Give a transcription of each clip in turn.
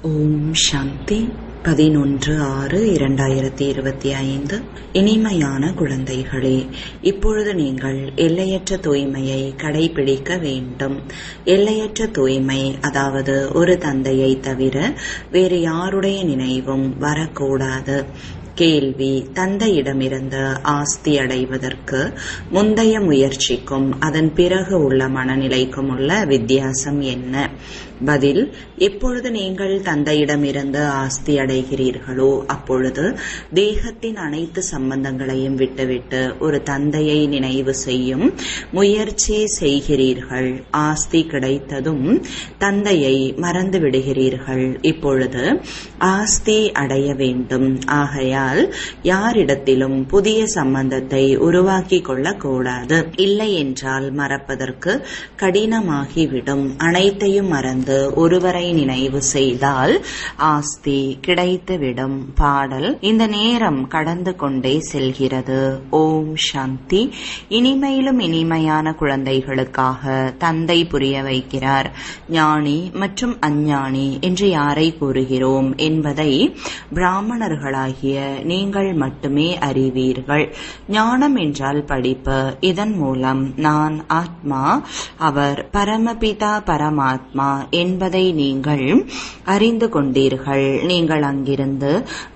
ஓம் சாந்தி 11/6/2025. இனிமையான குழந்தைகளே, இப்பொழுது நீங்கள் எல்லையற்ற தூய்மையை கடைபிடிக்க வேண்டும். எல்லையற்ற தூய்மை, அதாவது ஒரு தந்தையை தவிர வேறு யாருடைய நினைவும் வரக்கூடாது. கேள்வி: தந்தையிடமிருந்து ஆஸ்தி அடைவதற்கு முந்தைய முயற்சிக்கும் அதன் பிறகு உள்ள மனநிலைக்கும் உள்ள வித்தியாசம் என்ன? பதில்: எப்பொழுது நீங்கள் தந்தையிடமிருந்து ஆஸ்தி அடைகிறீர்களோ அப்பொழுது தேகத்தின் அனைத்து சம்பந்தங்களையும் விட்டுவிட்டு ஒரு தந்தையை நினைவு செய்யும் முயற்சி செய்கிறீர்கள். ஆஸ்தி கிடைத்ததும் தந்தையை மறந்து விடுகிறீர்கள். இப்பொழுது ஆஸ்தி அடைய வேண்டும். ஆகையால் யாரிடத்திலும் புதிய சம்பந்தத்தை உருவாக்கி கொள்ளக்கூடாது. இல்லை என்றால் மறப்பதற்கு கடினமாகிவிடும். அனைத்தையும் மறந்து ஒருவரை நினைவு செய்தால் ஆஸ்தி கிடைத்துவிடும். பாடல். இந்த நேரம் கடந்து கொண்டே செல்கிறது. ஓம் சாந்தி. இனிமையிலும் இனிமையான குழந்தைகளுக்காக தந்தை புரிய வைக்கிறார். ஞானி மற்றும் அஞ்ஞானி என்று யாரை கூறுகிறோம் என்பதை பிராமணர்களாகிய நீங்கள் மட்டுமே அறிவீர்கள். ஞானம் என்றால் படிப்பு. இதன் மூலம் நான் ஆத்மா, அவர் பரமபிதா பரமாத்மா என்பதை நீங்கள் அறிந்து கொண்டீர்கள். நீங்கள் அங்கிருந்து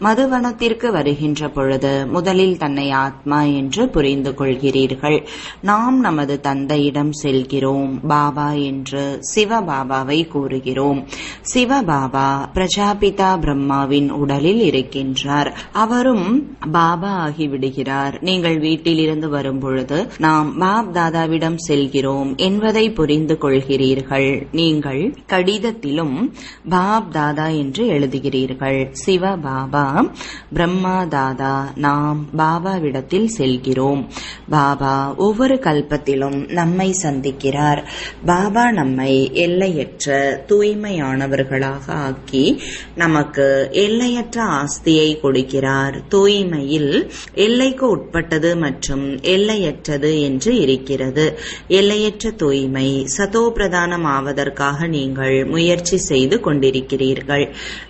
மதுவனத்திற்கு வருகின்ற பொழுது முதலில் தன்னை ஆத்மா என்று புரிந்து கொள்கிறீர்கள். நாம் நமது தந்தையிடம் செல்கிறோம். பாபா என்று சிவபாபாவை கூறுகிறோம். சிவபாபா பிரஜாபிதா பிரம்மாவின் உடலில் இருக்கின்றார். அவரும் பாபா ஆகிவிடுகிறார். நீங்கள் வீட்டிலிருந்து வரும் பொழுது நாம் பாப் தாதாவிடம் செல்கிறோம் என்பதை புரிந்து கொள்கிறீர்கள். நீங்கள் கடிதத்திலும் பாப் தாதா என்று எழுதுகிறீர்கள். சிவபாபா பிரம்மா தாதா. நாம் பாபாவிடத்தில் செல்கிறோம். பாபா ஒவ்வொரு கல்பத்திலும் நம்மை சந்திக்கிறார். பாபா நம்மை எல்லையற்ற தூய்மையானவர்களாக ஆக்கி நமக்கு எல்லையற்ற ஆஸ்தியை கொடுக்கிறார். தூய்மையில் எல்லைக்கு உட்பட்டது மற்றும் எல்லையற்றது என்று இருக்கிறது. எல்லையற்ற தூய்மை சதோபிரதானம் ஆவதற்காக நீங்கள் முயற்சி செய்து கொண்டிருக்கிறீர்கள்.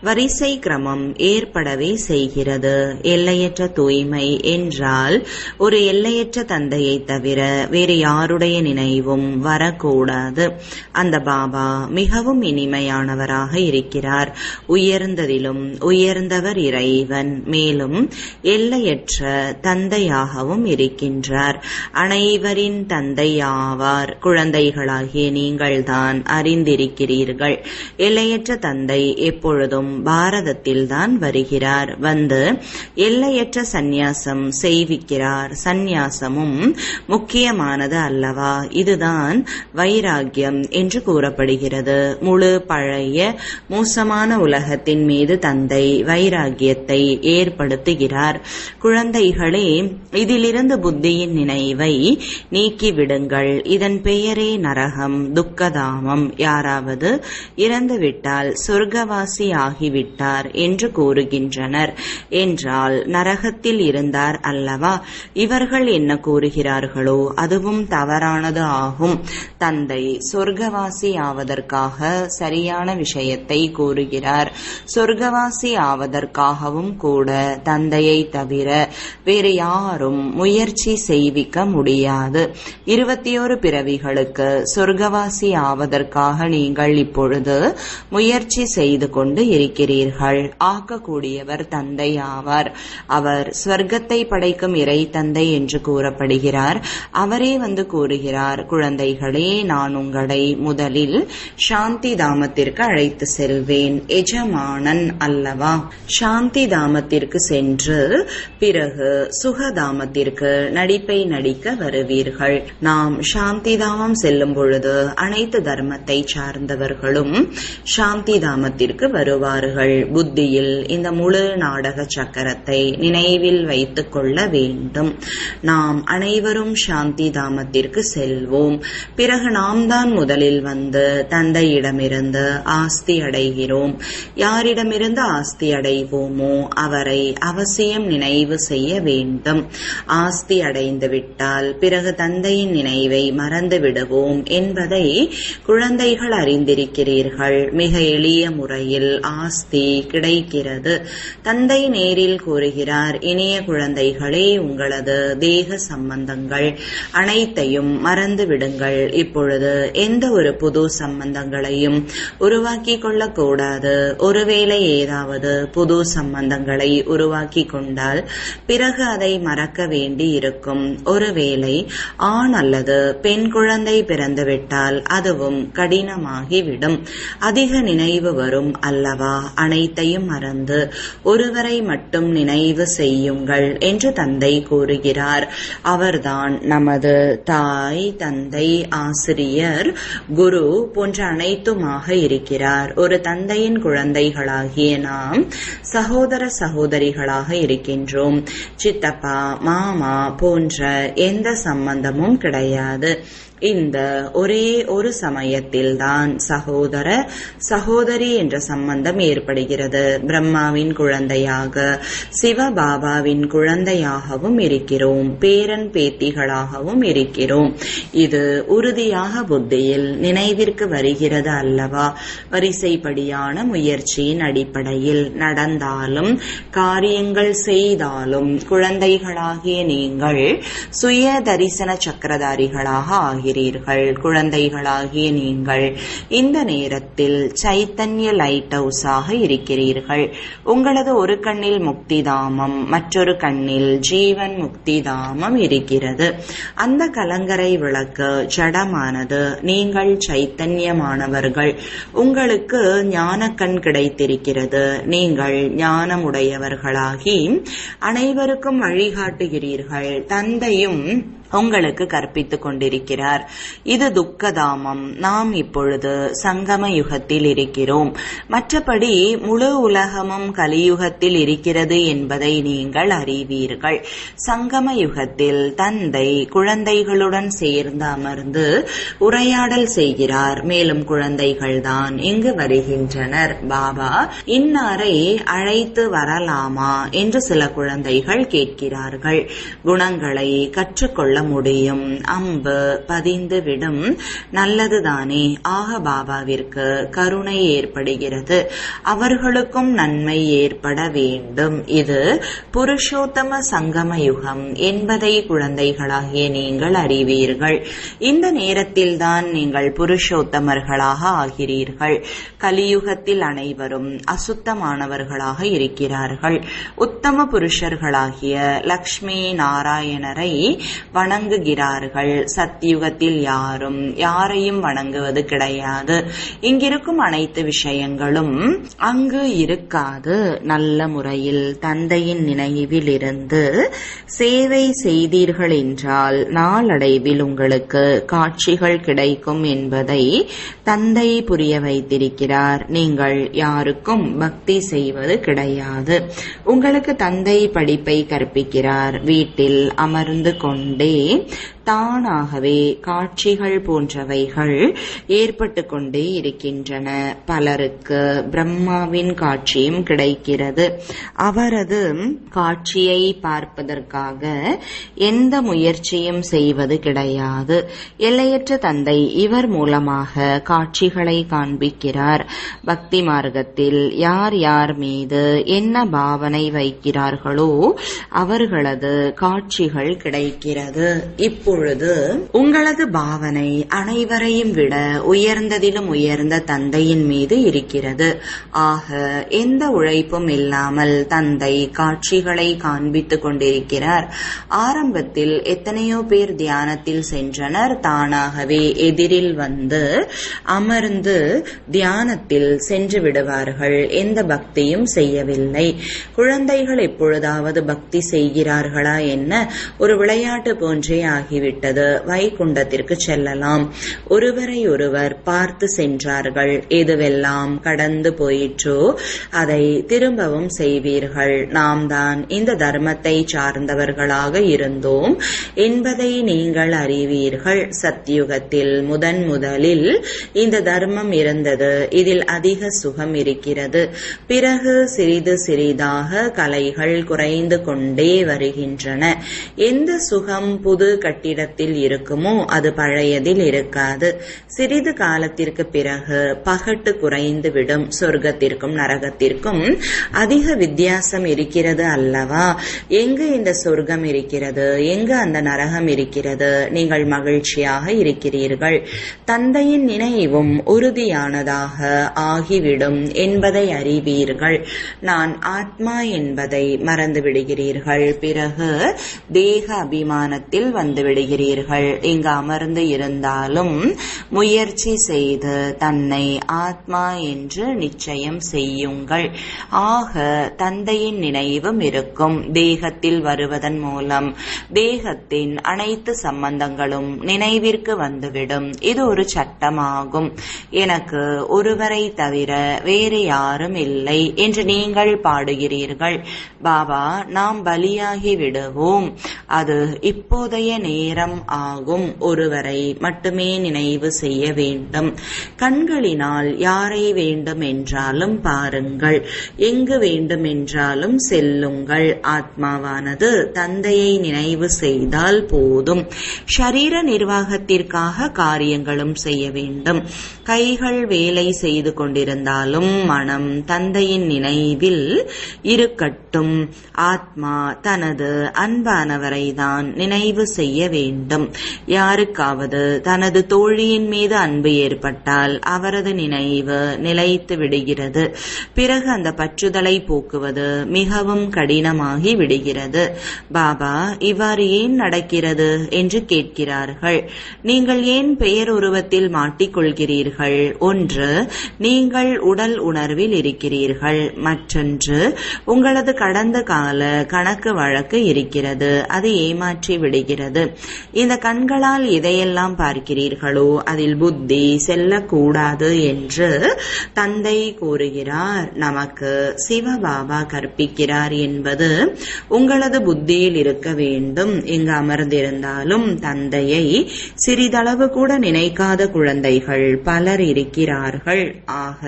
வரிசை கிரமம் ஏற்படவே செய்கிறது. எல்லையற்ற தூய்மை என்றால் ஒரு எல்லையற்ற தந்தையை தவிர வேறு யாருடைய நினைவும் வரக்கூடாது. அந்த பாபா மிகவும் இனிமையானவராக இருக்கிறார். உயர்ந்ததிலும் உயர்ந்தவர் இறைவன். மேலும் எல்லையற்ற தந்தையாகவும் இருக்கின்றார். அனைவரின் தந்தையாவார். குழந்தைகளாகிய நீங்கள்தான் அறிந்திருக்கிறீர்கள். எல்லையற்ற தந்தை எப்பொழுதும் பாரதத்தில்தான் வருகிறார். வந்து எல்லையற்ற சந்நியாசம் செய்விக்கிறார். சந்நியாசமும் முக்கியமானது அல்லவா? இதுதான் வைராகியம் என்று கூறப்படுகிறது. முழு பழைய மோசமான உலகத்தின் மீது தந்தை வைராகியத்தை ஏற்படுத்துகிறார். குழந்தைகளே, இதிலிருந்து புத்தியின் நினைவை நீக்கிவிடுங்கள். இதன் பெயரே நரகம், துக்கதாமம். யாராவது இறந்துவிட்டால் சொர்க்கவாசி ஆகிவிட்டார் என்று கூறுகின்றனர். என்றால் நரகத்தில் இருந்தார் அல்லவா? இவர்கள் என்ன கூறுகிறார்களோ அதுவும் தவறானது ஆகும். தந்தை சொர்க்கவாசி ஆவதற்காக சரியான விஷயத்தை கூறுகிறார். சொர்க்கவாசி ஆவதற்காகவும் கூட தந்தையை தவிர வேறு யாரும் முயற்சி செய்விக்க முடியாது. 21 பிறவிகளுக்கு சொர்க்கவாசி ஆவதற்காக நீங்கள் இப்பொழுது முயற்சி செய்து கொண்டு இருக்கிறீர்கள். ஆக்கக்கூடியவர் தந்தை ஆவார். அவர் ஸ்வர்க்கத்தை படைக்கும் இறை தந்தை என்று கூறப்படுகிறார். அவரே வந்து கூறுகிறார், குழந்தைகளே, நான் உங்களை முதலில் சாந்தி தாமத்திற்கு அழைத்து செல்வேன். எஜமானன் அல்லவா? சாந்தி தாமத்திற்கு சென்று பிறகு சுகதாமத்திற்கு நடிப்பை நடிக்க வருவீர்கள். நாம் சாந்தி தாமம் செல்லும் பொழுது அனைத்து தர்மத்தை சார்ந்தவர்களும் சாந்தி தாமத்திற்கு வருவார்கள். புத்தியில் இந்த முழு நாடக சக்கரத்தை நினைவில் வைத்துக் கொள்ள வேண்டும். நாம் அனைவரும் சாந்தி தாமத்திற்கு செல்வோம். பிறகு நாம் தான் முதலில் வந்து தந்தையிடமிருந்து ஆஸ்தி அடைகிறோம். யாரிடமிருந்து ஆஸ்தி அடைவோமோ அவரை அவசியம் நினைவு செய்ய வேண்டும். ஆஸ்தி அடைந்து விட்டால் பிறகு தந்தையின் நினைவை மறந்து விடுவோம் என்பதை குழந்தைகள் அறிந்திருக்கிறீர்கள். மிக எளிய முறையில் ஆஸ்தி கிடைக்கிறது. தந்தை நேரில் கூறுகிறார், இனிய குழந்தைகளே, உங்களது தேக சம்பந்தங்கள் அனைத்தையும் மறந்து விடுங்கள். இப்பொழுது எந்த ஒரு புது சம்பந்தங்களையும் உருவாக்கி கொள்ளக்கூடாது. ஒருவேளை ஏதாவது புது சம்பந்தங்களை உருவாக்கி கொண்டால் பிறகு அதை மறக்க வேண்டி இருக்கும். ஒருவேளை ஆண் அல்லது பெண் குழந்தை பிறந்துவிட்டால் அதுவும் கடினமாகிவிடும். அதிக நினைவு வரும் அல்லவா? அனைத்தையும் மறந்து ஒருவரை மட்டும் நினைவு செய்யுங்கள் என்று தந்தை கூறுகிறார். அவர்தான் நமது தாய், தந்தை, ஆசிரியர், குரு போன்ற அனைத்துமாக இருக்கிறார். ஒரு தந்தையின் குழந்தைகளாகிய நாம் சகோதர சகோதரிகளாக இருக்கின்றோம். சித்தப்பா, மாமா போன்ற எந்த சம்பந்தமும் கிடையாது. இந்த ஒரே ஒரு சமயத்தில்தான் சகோதர சகோதரி என்ற சம்பந்தம் ஏற்படுகிறது. பிரம்மாவின் குழந்தையாக, சிவபாபாவின் குழந்தையாகவும் இருக்கிறோம். பேரன் பேத்திகளாகவும் இருக்கிறோம். இது உறுதியாக புத்தியில் நினைவிற்கு வருகிறது அல்லவா? வரிசைப்படியான முயற்சியின் அடிப்படையில் நடந்தாலும் காரியங்கள் செய்தாலும் குழந்தைகளாகிய நீங்கள் சுய தரிசன சக்கரதாரிகளாக ஆகிறீர்கள். குழந்தைகளாகிய நீங்கள் இந்த நேரத்தில் சைத்தன்ய லைட் ஹவுஸாக இருக்கிறீர்கள். உங்களது ஒரு கண்ணில் முக்தி தாமம், மற்றொரு கண்ணில் ஜீவன் முக்தி தாமம் இருக்கிறது. அந்த கலங்கரை விளக்கு ஜடமானது. நீங்கள் சைத்தன்யமானவர்கள். உங்களுக்கு ஞான கண் கிடைத்திருக்கிறது. நீங்கள் ஞானமுடையவர்களாகி அனைவருக்கும் வழிகாட்டுகிறீர்கள். தந்தையும் உங்களுக்கு கற்பித்துக் கொண்டிருக்கிறார். இது துக்கதாமம். நாம் இப்பொழுது சங்கம யுகத்தில் இருக்கிறோம். மற்றபடி முழு உலகமும் கலியுகத்தில் இருக்கிறது என்பதை நீங்கள் அறிவீர்கள். சங்கம யுகத்தில் தந்தை குழந்தைகளுடன் சேர்ந்து அமர்ந்து உரையாடல் செய்கிறார். மேலும் குழந்தைகள்தான் இங்கு வருகின்றனர். பாபா, இன்னாரை அழைத்து வரலாமா என்று சில குழந்தைகள் கேட்கிறார்கள். குணங்களை கற்றுக்கொள்ள முடியும். அம்பு பதிந்துவிடும். நல்லதுதானே. ஆக பாபாவிற்கு கருணை ஏற்படுகிறது. அவர்களுக்கும் நன்மை ஏற்பட வேண்டும். இது புருஷோத்தம சங்கம யுகம் என்பதை குழந்தைகளாகிய நீங்கள் அறிவீர்கள். இந்த நேரத்தில்தான் நீங்கள் புருஷோத்தமர்களாக ஆகிறீர்கள். கலியுகத்தில் அனைவரும் அசுத்தமானவர்களாக இருக்கிறார்கள். உத்தம புருஷர்களாகிய லக்ஷ்மி நாராயணரை வணங்குகிறார்கள். சத்தியுகத்தில் யாரும் யாரையும் வணங்குவது கிடையாது. இங்கிருக்கும் அனைத்து விஷயங்களும் அங்கு இருக்காது. நல்ல முறையில் தந்தையின் நினைவில் இருந்து சேவை செய்தீர்கள் என்றால் நாளடைவில் உங்களுக்கு காட்சிகள் கிடைக்கும் என்பதை தந்தை புரிய வைத்திருக்கிறார். நீங்கள் யாருக்கும் பக்தி செய்வது கிடையாது. உங்களுக்கு தந்தை படிப்பை கற்பிக்கிறார். வீட்டில் அமர்ந்து கொண்டே தானாகவே காட்சிகள் போன்றவைகள் ஏற்பட்டு கொண்டே இருக்கின்றன. பலருக்கு பிரம்மாவின் காட்சியும் கிடைக்கிறது. அவரது காட்சியை பார்ப்பதற்காக எந்த முயற்சியும் செய்வது கிடையாது. எல்லையற்ற தந்தை இவர் மூலமாக காட்சிகளை காண்பிக்கிறார். பக்தி மார்க்கத்தில் யார் யார் மீது என்ன பாவனை வைக்கிறார்களோ அவர்களது காட்சிகள் கிடைக்கிறது. இப்பொழுது உங்களது பாவனை அனைவரையும் விட உயர்ந்ததிலும் உயர்ந்த தந்தையின் மீது இருக்கிறது. ஆக எந்த உழைப்பும் இல்லாமல் தந்தை காட்சிகளை காண்பித்துக் கொண்டிருக்கிறார். ஆரம்பத்தில் எத்தனையோ பேர் தியானத்தில் சென்றனர். தானாகவே எதிரில் வந்து அமர்ந்து தியானத்தில் சென்று விடுவார்கள். எந்த பக்தியும் செய்யவில்லை. குழந்தைகள் எப்பொழுதாவது பக்தி செய்கிறார்களா என்ன? ஒரு விளையாட்டு போன்றே ஆகிவிடும். ஆகிவிட்டது, வைகுண்டத்திற்கு செல்லலாம். ஒருவரை ஒருவர் பார்த்து சென்றார்கள். எதுவெல்லாம் கடந்து போயிற்றோ அதை திரும்பவும் செய்வீர்கள். நாம் தான் இந்த தர்மத்தை சார்ந்தவர்களாக இருந்தோம் என்பதை நீங்கள் அறிவீர்கள். சத்யுகத்தில் முதலில் இந்த தர்மம் இருந்தது. இதில் அதிக சுகம் இருக்கிறது. பிறகு சிறிது சிறிதாக கலைகள் குறைந்து கொண்டே வருகின்றன. எந்த சுகம் புது கட்டிடத்தில் இருக்குமோ அது பழையதில் இருக்காது. சிறிது காலத்திற்கு பிறகு பகட்டு குறைந்துவிடும். சொர்க்கத்திற்கும் நரகத்திற்கும் அதிக வித்தியாசம் இருக்கிறது அல்லவா? எங்கு இந்த சொர்க்கம் இருக்கிறது, எங்கு அந்த நரகம் இருக்கிறது? நீங்கள் மகிழ்ச்சியாக இருக்கிறீர்கள். தந்தையின் நினைவும் உறுதியானதாக ஆகிவிடும் என்பதை அறிவீர்கள். நான் ஆத்மா என்பதை மறந்து விடுகிறீர்கள். பிறகு தேக அபிமானத்தில் வந்து விடுகிறீர்கள். இங்கு அமர்ந்து இருந்தாலும் முயற்சி செய்து தன்னை ஆத்மா என்று நிச்சயம் செய்யுங்கள். ஆக தந்தையின் நினைவும் இருக்கும். தேகத்தில் வருவதன் மூலம் தேகத்தின் அனைத்து சம்பந்தங்களும் நினைவிற்கு வந்துவிடும். இது ஒரு சட்டமாகும். எனக்கு ஒருவரை தவிர வேறு யாரும் இல்லை என்று நீங்கள் பாடுகிறீர்கள். பாபா, நாம் பலியாகி விடுவோம். அது இப்போதைய நேரம் ஆகும். ஒருவரை மட்டுமே நினைவு செய்ய வேண்டும். கண்களினால் யாரை வேண்டும் என்றாலும் பாருங்கள், எங்கு வேண்டும் என்றாலும் செல்லுங்கள். ஆத்மாவானது தந்தையை நினைவு செய்தால் போதும். ஷரீர நிர்வாகத்திற்காக காரியங்களும் செய்ய வேண்டும். கைகள் வேலை செய்து கொண்டிருந்தாலும் மனம் தந்தையின் நினைவில் இருக்கட்டும். ஆத்மா தனது அன்பானவரை தான் நினைவு செய்ய வேண்டும். யாருக்காவது தனது தோழியின் மீது அன்பு ஏற்பட்டால் அவரது நினைவு நிலைத்து விடுகிறது. பிறகு அந்த பற்றுதலை போக்குவது மிகவும் கடினமாகி விடுகிறது. பாபா, இவ்வாறு ஏன் நடக்கிறது என்று கேட்கிறார்கள். நீங்கள் ஏன் பெயர் உருவத்தில் மாட்டிக்கொள்கிறீர்கள்? ஒன்று, நீங்கள் உடல் உணர்வில் இருக்கிறீர்கள். மற்றொன்று, உங்களது கடந்த கால கணக்கு வழக்கு இருக்கிறது. அது ஏமாற்றி விடுகிறது. இந்த கண்களால் எதையெல்லாம் பார்க்கிறீர்களோ அதில் புத்தி செல்லக்கூடாது என்று தந்தை கூறுகிறார். நமக்கு சிவபாபா கற்பிக்கிறார் என்பது உங்களது புத்தியில் இருக்க வேண்டும். இங்கு அமர்ந்திருந்தாலும் தந்தையை சிறிதளவு கூட நினைக்காத குழந்தைகள் பலர் இருக்கிறார்கள். ஆக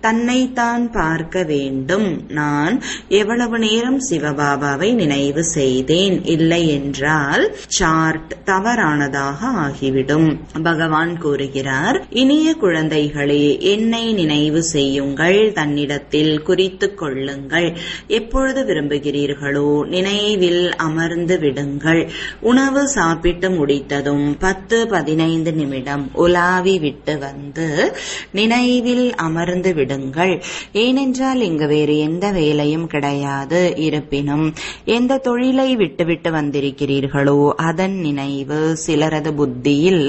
தன்னைத்தான் பார்க்க வேண்டும். நான் எவ்வளவு நேரம் சிவபாபாவை நினைவு செய்தேன், இல்லை என்றால் சார்ட் தவறானதாக ஆகிவிடும். பகவான் கூறுகிறார், இனிய குழந்தைகளே, என்னை நினைவு செய்யுங்கள், தன்னிடத்தில் குறித்துக் கொள்ளுங்கள். எப்பொழுது விரும்புகிறீர்களோ நினைவில் அமர்ந்து விடுங்கள். உணவு சாப்பிட்டு முடித்ததும் 10-15 நிமிடம் உலாவி விட்டு வந்து நினைவில் அமர்ந்து விடுங்கள். ஏனென்றால் இங்கு வேறு எந்த வேலையும் கிடையாது. இருப்பினும் எந்த தொழிலை விட்டுவிட்டு வந்திருக்கிறீர்களோ அதன் நினைவு சிலரது புத்தியில்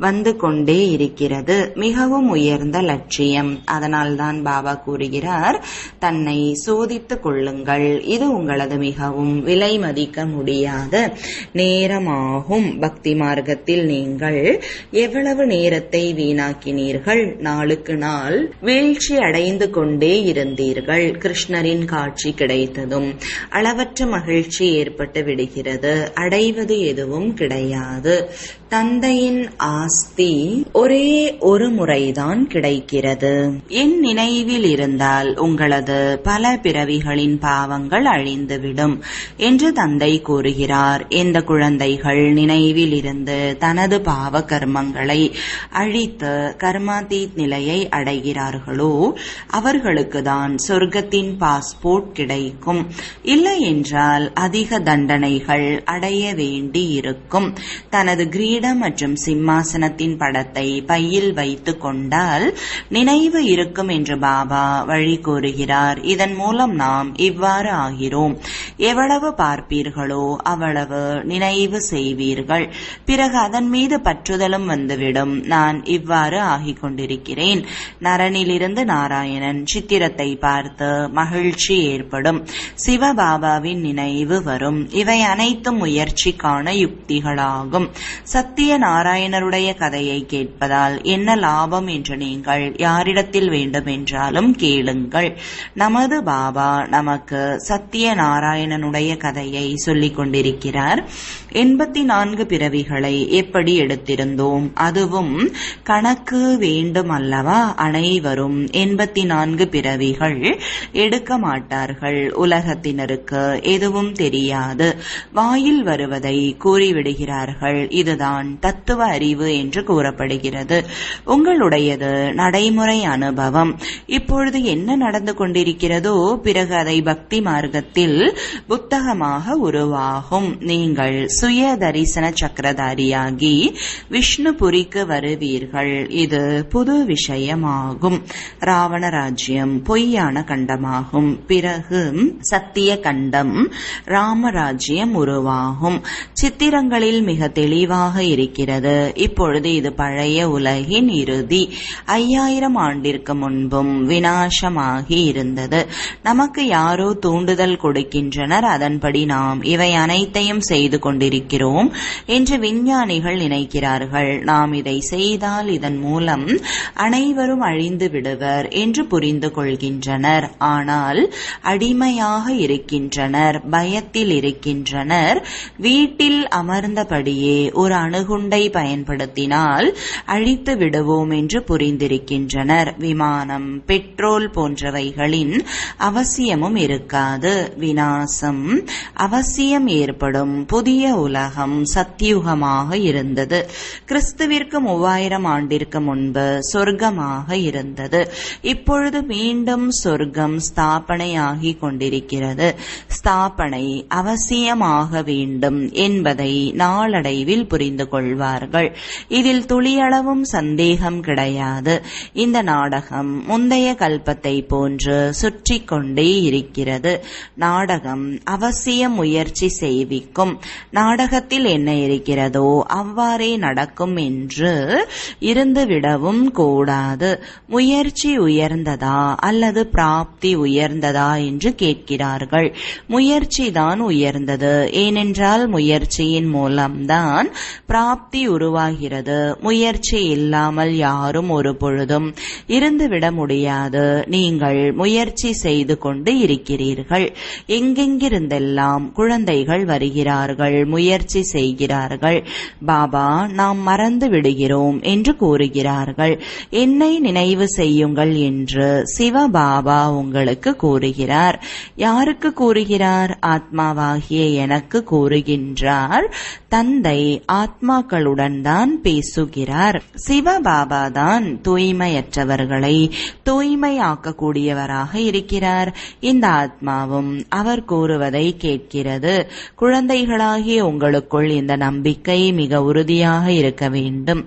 வந்து கொண்டே இருக்கிறது. மிகவும் உயர்ந்த லட்சியம். அதனால்தான் பாபா கூறுகிறார், தன்னை சோதித்துக் கொள்ளுங்கள். இது உங்களது மிகவும் விலை மதிக்க முடியாத நேரமாகும். பக்தி மார்க்கத்தில் நீங்கள் எவ்வளவு நேரத்தை வீணாக்கினீர்கள்? நாளுக்கு நாள் வீழ்ச்சி அடைந்து கொண்டே இருந்தீர்கள். கிருஷ்ணரின் காட்சி கிடைத்ததும் அளவற்ற மகிழ்ச்சி ஏற்பட்டு விடுகிறது. அடைவது எதுவும் கிடையாது. தந்தையின் ஆஸ்தி ஒரே ஒரு முறைதான் கிடைக்கிறது. என் நினைவில் இருந்தால் உங்களது பல பிறவிகளின் பாவங்கள் அழிந்துவிடும் என்று தந்தை கூறுகிறார். எந்த குழந்தைகள் நினைவில் இருந்து தனது பாவ கர்மங்களை அழித்து கர்மாதீத் நிலையை அடைகிறார்களோ அவர்களுக்கு தான் சொர்க்கத்தின் பாஸ்போர்ட் கிடைக்கும். இல்லை என்றால் அதிக தண்டனைகள் அடைய வேண்டி இருக்கும். தனது கிரீடம் மற்றும் சிம்மாசனத்தின் படத்தை பையில் வைத்துக் கொண்டால் நினைவு இருக்கும் என்று பாபா வழி கூறுகிறார். இதன் மூலம் நாம் இவ்வாறு ஆகிறோம். எவ்வளவு பார்ப்பீர்களோ அவ்வளவு நினைவு செய்வீர்கள். பிறகு அதன் மீது பற்றுதலும் வந்துவிடும். நான் இவ்வாறு ஆகிக் கொண்டிருக்கிறேன். நரனிலிருந்து நாராயணன் சித்திரத்தை பார்த்து மகிழ்ச்சி ஏற்படும். சிவபாபாவின் நினைவு வரும். இவை அனைத்தும் முயற்சிக்கான யுக்தி யுக்திகளாகும். சத்திய நாராயணருடைய கதையை கேட்பதால் என்ன லாபம் என்று நீங்கள் யாரிடத்தில் வேண்டுமென்றாலும் கேளுங்கள். நமது பாபா நமக்கு சத்திய நாராயணனுடைய கதையை சொல்லிக் கொண்டிருக்கிறார். 84 பிறவிகளை எப்படி எடுத்திருந்தோம், அதுவும் கணக்கு வேண்டும் அல்லவா? அனைவரும் 84 பிறவிகள் எடுக்க மாட்டார்கள். உலகத்தினருக்கு எதுவும் தெரியாது, வாயில் வருவதை கூறிவிடுகிறார்கள். இதுதான் தத்துவ அறிவு என்று கூறப்படுகிறது. உங்களுடையது நடைமுறை அனுபவம். இப்பொழுது என்ன நடந்து கொண்டிருக்கிறதோ பிறகு அதை பக்தி மார்க்கத்தில் புத்தகமாக உருவாகும். நீங்கள் சுய தரிசன சக்கரதாரியாகி விஷ்ணுபுரிக்கு வருவீர்கள். இது புது விஷயமாகும். ராவண ராஜ்யம் பொய்யான கண்டமாகும். பிறகு சத்திய கண்டம் ராமராஜ்யம் உருவாகும். சித்திரங்களில் மிக தெளிவாக இருக்கிறது. இப்பொழுது இது பழைய உலகின் இறுதி. 5000 ஆண்டிற்கு முன்பும் விநாசமாகி இருந்தது. நமக்கு யாரோ தூண்டுதல் கொடுக்கின்றனர். அதன்படி நாம் இவை அனைத்தையும் செய்து கொண்டிருக்கிறோம் என்று விஞ்ஞானிகள் நினைக்கிறார்கள். நாம் இதை செய்தால் இதன் மூலம் அனைவரும் அழிந்து விடுவர் என்று புரிந்து கொள்கின்றனர். ஆனால் அடிமையாக இருக்கின்றனர், பயத்தில் இருக்கின்றனர். வீட்டில் அமர்ந்தபடியே ஒரு அணுகுண்டை பயன்படுத்தினால் அழித்து விடுவோம் என்று புரிந்திருக்கின்றனர். விமானம், பெட்ரோல் போன்றவைகளின் அவசியமும் இருக்காது. விநாசம் அவசியம் ஏற்படும். புதிய உலகம் சத்தியுகமாக இருந்தது. கிறிஸ்துவிற்கு 3000 ஆண்டிற்கு முன்பு சொர்க்கமாக இருந்தது. இப்பொழுது மீண்டும் சொர்க்கம் ஸ்தாபனையாகி கொண்டிருக்கிறது. ஸ்தாபனை அவசியமாக வேண்டும் என்பதை நாளடைவில் புரிந்து கொள்வார்கள். இதில் துளியளவும் சந்தேகம் கிடையாது. இந்த நாடகம் முந்தைய கல்பத்தை போன்று சுற்றி கொண்டே இருக்கிறது. நாடகம் அவசியம் முயற்சி செய்விக்கும். நாடகத்தில் என்ன இருக்கிறதோ அவ்வாறே நடக்கும் என்று இருந்துவிடவும் கூடாது. முயற்சி உயர்ந்ததா அல்லது பிராப்தி உயர்ந்ததா என்று கேட்கிறார்கள். முயற்சிதான் உயர்ந்தது. ஏனென்றால் முயற்சியின் மூலம்தான் பிராப்தி உருவாகிறது. முயற்சி இல்லாமல் யாரும் ஒரு பொழுதும் இருந்துவிட முடியாது. நீங்கள் முயற்சி செய்து கொண்டு இருக்கிறீர்கள். எங்கெங்கிருந்தெல்லாம் குழந்தைகள் வருகிறார்கள், முயற்சி செய்கிறார்கள். பாபா, நாம் மறந்து விடுகிறோம் என்று கூறுகிறார்கள். என்னை நினைவு செய்யுங்கள் என்று சிவபாபா உங்களுக்கு கூறுகிறார். யாருக்கு கூறுகிறார்? ஆத்மாவாகிய எனக்கு கூறுகின்றார். தந்தை ஆத்மாக்களுடன் தான் பேசுகிறார். சிவபாபா தான் தூய்மையற்றவர்களை தூய்மையாக்கக்கூடியவராக இருக்கிறார். இந்த ஆத்மாவும் அவர் கூறுவதை கேட்கிறது. குழந்தைகளாகிய உங்களுக்குள் இந்த நம்பிக்கை மிக உறுதியாக இருக்க வேண்டும்.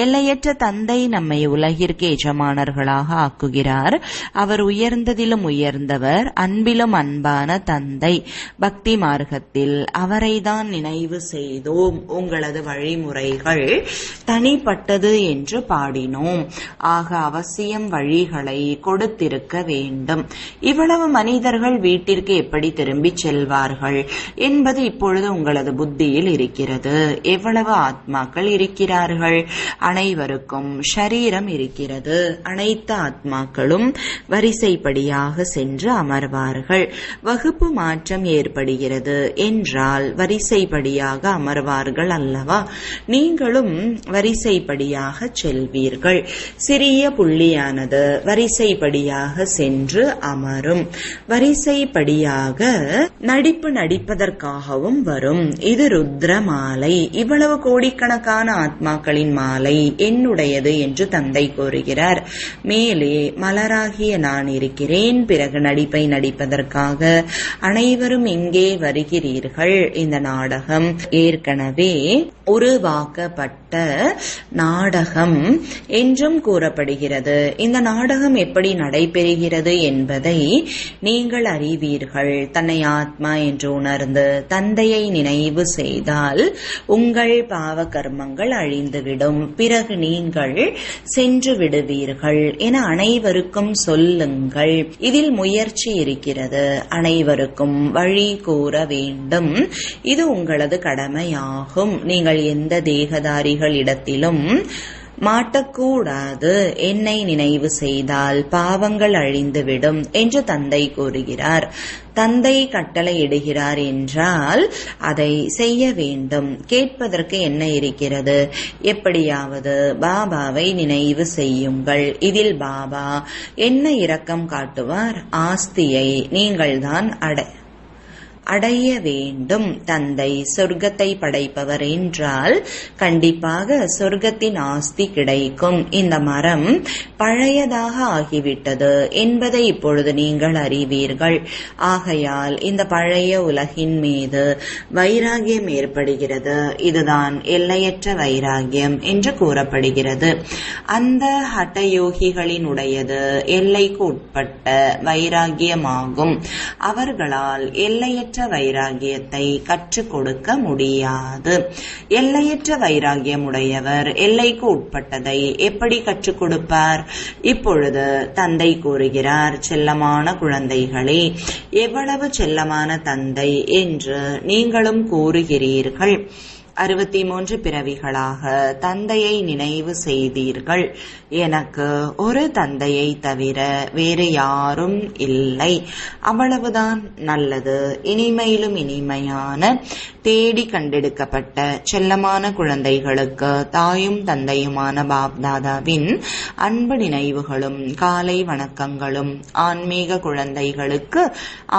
எல்லையற்ற தந்தை நம்மை உலகிற்கு எஜமானர்களாக ஆக்குகிறார். அவர் உயர்ந்ததிலும் உயர்ந்தவர், அன்பிலும் அன்பான தந்தை. பக்தி மார்க்கத்தில் அவரைதான் நினைவு செய்தோம். உங்களது வழிமுறைகள் தனிப்பட்டது என்று பாடினோம். ஆக அவசியம் வழிகளை கொடுத்திருக்க வேண்டும். இவ்வளவு மனிதர்கள் வீட்டிற்கு எப்படி திரும்பிச் செல்வார்கள் என்பது இப்பொழுது உங்களது புத்தியில் இருக்கிறது. எவ்வளவு ஆத்மாக்கள் இருக்கிறார்கள்? அனைவருக்கும் ஷரீரம் இருக்கிறது. அனைத்து ஆத்மாக்களும் வரிசைப்படியாக சென்று அமர்வார்கள். வகுப்பு மாற்றம் ஏற்படுகிறது என்றால் வரிசைப்படியாக அமர்வார்கள் அல்லவா? நீங்களும் வரிசைப்படியாக செல்வீர்கள். சிறிய புள்ளியானது வரிசைப்படியாக சென்று அமரும். வரிசைப்படியாக நடிப்பதற்காகவும் வரும். இது ருத்ர மாலை. இவ்வளவு கோடிக்கணக்கான ஆத்மாக்களின் மாலை என்னுடையது என்று தந்தை கூறுகிறார். மேலே மலராகிய நான் இருக்கிறேன். பிறகு நடிப்பை நடிப்பதற்காக அனைவரும் இங்கே வருகிறீர்கள். இந்த நாடகம் ஏற்கனவே உருவாக்கப்பட்ட நாடகம் என்றும் கூறப்படுகிறது. இந்த நாடகம் எப்படி நடைபெறுகிறது என்பதை நீங்கள் அறிவீர்கள். தன்னை ஆத்மா என்று உணர்ந்து தந்தையை நினைவு செய்தால் உங்கள் பாவ கர்மங்கள் அழிந்துவிடும். பிறகு நீங்கள் சென்று விடுவீர்கள் என அனைவருக்கும் சொல்லுங்கள். இதில் முயற்சி இருக்கிறது. அனைவருக்கும் வழி கூற வேண்டும். இது உங்களது கடமையாகும். நீங்கள் எந்த தேகதாரிகளிடத்திலும் மாட்டக்கூடாது. என்னை நினைவு செய்தால் பாவங்கள் அழிந்துவிடும் என்று தந்தை கூறுகிறார். தந்தை கட்டளை இடுகிறார் என்றால் அதை செய்ய வேண்டும். கேட்பதற்கு என்ன இருக்கிறது? எப்படியாவது பாபாவை நினைவு செய்யுங்கள். இதில் பாபா என்ன இரக்கம் காட்டுவார்? ஆஸ்தியை நீங்கள்தான் அடைய வேண்டும். தந்தை சொர்க்கத்தை படைப்பவர் என்றால் கண்டிப்பாக சொர்க்கத்தின் ஆஸ்தி கிடைக்கும். இந்த மரம் பழையதாக ஆகிவிட்டது என்பதை இப்பொழுது நீங்கள் அறிவீர்கள். ஆகையால் இந்த பழைய உலகின் மீது வைராகியம் ஏற்படுகிறது. இதுதான் எல்லையற்ற வைராகியம் என்று கூறப்படுகிறது. அந்த ஹட்டயோகிகளினுடையது எல்லைக்கு உட்பட்ட வைராகியமாகும். அவர்களால் எல்லையற்ற வைராகியத்தை கற்றுக் கொடுக்க முடியாது. எல்லையற்ற வைராகியம் உடையவர் எல்லைக்கு உட்பட்டதை எப்படி கற்றுக் கொடுப்பார்? இப்பொழுது தந்தை கூறுகிறார், செல்லமான குழந்தைகளே, எவ்வளவு செல்லமான தந்தை என்று நீங்களும் கூறுகிறீர்கள். 63 பிறவிகளாக தந்தையை நினைவு செய்தீர்கள். எனக்கு ஒரு தந்தையை தவிர வேறு யாரும் இல்லை. அவ்வளவுதான் நல்லது. இனிமையிலும் இனிமையான தேடி கண்டெடுக்கப்பட்ட செல்லமான குழந்தைகளுக்கு தாயும் தந்தையுமான பாப்தாதாவின் அன்பு நினைவுகளும் காலை வணக்கங்களும், ஆன்மீக குழந்தைகளுக்கு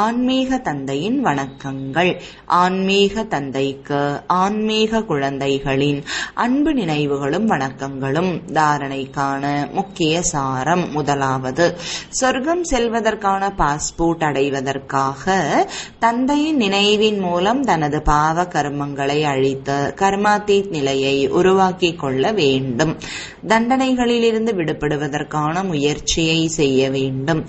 ஆன்மீக தந்தையின் வணக்கங்கள், ஆன்மீக தந்தைக்கு ஆன்மீக குழந்தைகளின் அன்பு நினைவுகளும் வணக்கங்களும். தாரணைக்கான முக்கிய சாரம். முதலாவது, சொர்க்கம் செல்வதற்கான பாஸ்போர்ட் அடைவதற்காக தந்தையின் நினைவின் மூலம் தனது பாவ கர்மங்களை அழித்து கர்மாத்தீத் நிலையை உருவாக்கிக் கொள்ள வேண்டும். தண்டனைகளிலிருந்து விடுபடுவதற்கான முயற்சியை செய்ய வேண்டும்.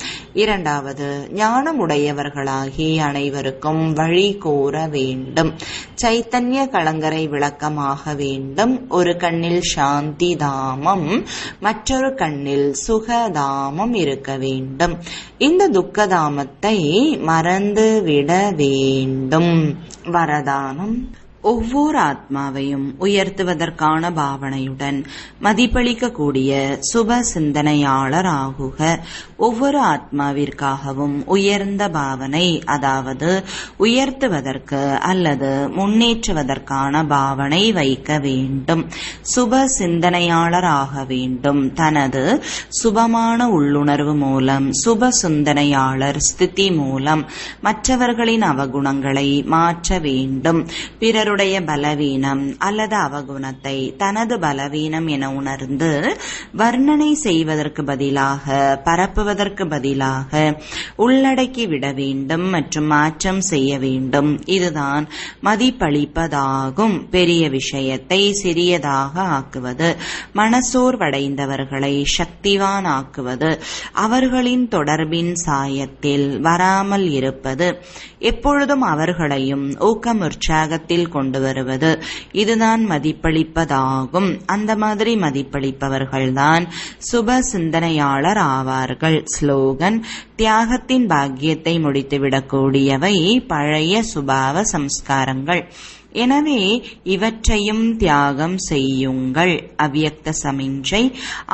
இரண்டாவது, ஞானமுடையவர்களாகி அனைவருக்கும் வழி கோர வேண்டும். சைத்தன்ய கலங்கரை விளக்கமாக வேண்டும். ஒரு கண்ணில் சாந்தி தாமம், மற்றொரு கண்ணில் சுகதாமம் இருக்க வேண்டும். இந்த துக்கதாமத்தை மறந்துவிட வேண்டும். வரதானம். ஒவ்வொரு ஆத்மாவையும் உயர்த்துவதற்கான பாவனையுடன் மதிப்பளிக்கக்கூடிய சுப சிந்தனையாளர் ஆகுக. ஒவ்வொரு ஆத்மாவிற்காகவும் உயர்ந்த பாவனை, அதாவது உயர்த்துவதற்கு அல்லது முன்னேற்றுவதற்கான பாவனை வைக்க வேண்டும். சுப சிந்தனையாளர் ஆக வேண்டும். தனது சுபமான உள்ளுணர்வு மூலம், சுப சிந்தனையாளர் ஸ்திதி மூலம் மற்றவர்களின் அவகுணங்களை மாற்ற வேண்டும். பிறருடைய பலவீனம் அல்லது அவகுணத்தை தனது பலவீனம் என உணர்ந்து வர்ணனை செய்வதற்கு பதிலாக, பரப்புவதற்கு பதிலாக உள்ளடக்கி விட வேண்டும் மற்றும் மாற்றம் செய்ய வேண்டும். இதுதான் மதிப்பளிப்பதாகும். பெரிய விஷயத்தை சிறியதாக ஆக்குவது, மனசோர்வடைந்தவர்களை சக்திவான் ஆக்குவது, அவர்களின் தொடர்பின் சாயத்தில் வராமல் இருப்பது, எப்பொழுதும் அவர்களையும் ஊக்கம் உற்சாகத்தில் கொண்டு வருவது, இதுதான் மதிப்பளிப்பதாகும். அந்த மாதிரி மதிப்பளிப்பவர்கள்தான் சுப சிந்தனையாளர் ஆவார்கள். ஸ்லோகன்: தியாகத்தின் பாக்கியத்தை முடித்துவிடக்கூடியவை பழைய சுபாவ சம்ஸ்காரங்கள். எனவே இவற்றையும் தியாகம் செய்யுங்கள். அவ்யக்த சமிஞ்சை: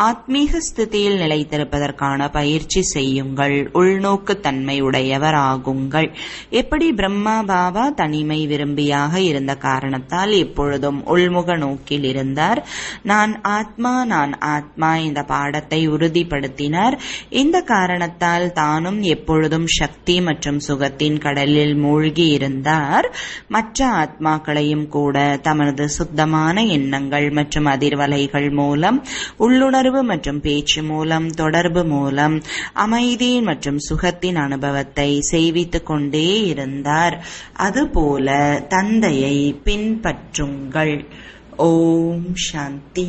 ஆத்மீக ஸ்திதியில் நிலைத்திருப்பதற்கான பயிற்சி செய்யுங்கள். உள்நோக்கு தன்மை உடையவர் ஆகுங்கள். எப்படி பிரம்மா பாபா தனிமை விரும்பியாக இருந்த காரணத்தால் எப்பொழுதும் உள்முக நோக்கில் இருந்தார். நான் ஆத்மா, நான் ஆத்மா இந்த பாடத்தை உறுதிப்படுத்தினார். இந்த காரணத்தால் தானும் எப்பொழுதும் சக்தி மற்றும் சுகத்தின் கடலில் மூழ்கி இருந்தார். மற்ற ஆத்மாக்களையும் கூட தமது சுத்தமான எண்ணங்கள் மற்றும் அதிர்வலைகள் மூலம், உள்ளுணர்வு மற்றும் பேச்சு மூலம், தொடர்பு மூலம் அமைதி மற்றும் சுகத்தின் அனுபவத்தை செய்வித்துக் கொண்டே இருந்தார். அதுபோல தந்தையை பின்பற்றுங்கள். ஓம் சாந்தி.